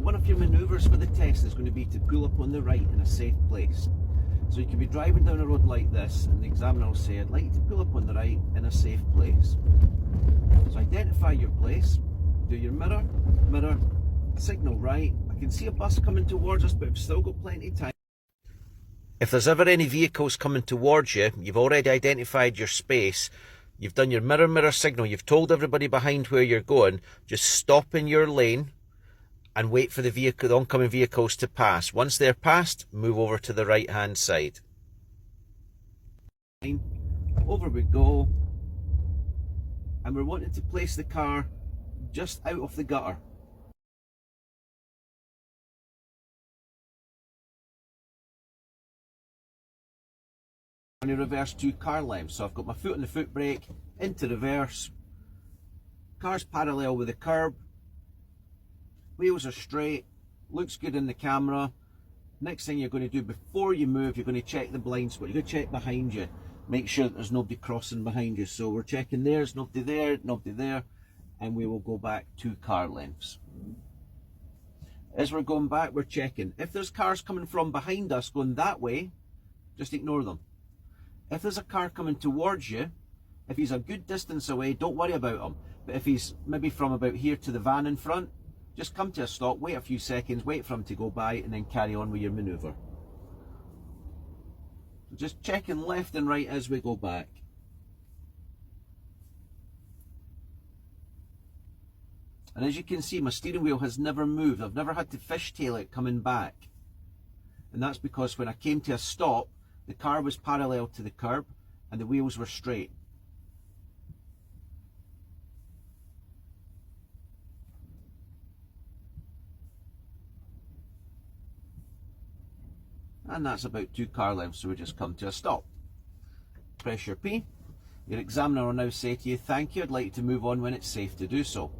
one of your manoeuvres for the test is going to be to pull up on the right in a safe place. So you can be driving down a road like this and the examiner will say, I'd like you to pull up on the right in a safe place. So identify your place, do your mirror, signal right. I can see a bus coming towards us, but we've still got plenty of time. If there's ever any vehicles coming towards you, you've already identified your space, you've done your mirror signal, you've told everybody behind where you're going, just stop in your lane and wait for the oncoming vehicles to pass. Once they're passed, move over to the right hand side. Over we go, and we're wanting to place the car just out of the gutter. I'm going to reverse 2 car lengths, so I've got my foot on the foot brake, into reverse, car's parallel with the curb, wheels are straight, looks good in the camera. Next thing you're going to do before you move, you're going to check the blind spot. You're going to check behind you, make sure that there's nobody crossing behind you. So we're checking there's nobody there, and we will go back 2 car lengths. As we're going back, we're checking. If there's cars coming from behind us going that way, just ignore them. If there's a car coming towards you, if he's a good distance away, don't worry about him. But if he's maybe from about here to the van in front, just come to a stop, wait a few seconds, wait for him to go by, and then carry on with your manoeuvre. Just checking left and right as we go back. And as you can see, my steering wheel has never moved. I've never had to fishtail it coming back. And that's because when I came to a stop, the car was parallel to the curb and the wheels were straight. And that's about 2 car lengths, so we just come to a stop. Press your P. Your examiner will now say to you, thank you, I'd like you to move on when it's safe to do so.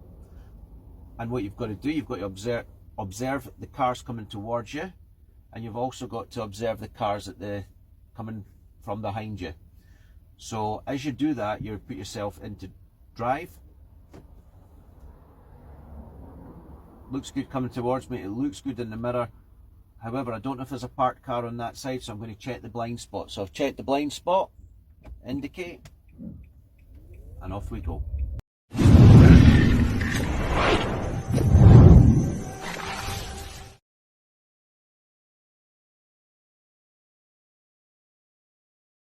And what you've got to do, you've got to observe the cars coming towards you, and you've also got to observe the cars coming from behind you. So as you do that, you put yourself into drive. Looks good coming towards me, it looks good in the mirror. However, I don't know if there's a parked car on that side, so I'm going to check the blind spot. So I've checked the blind spot, indicate, and off we go.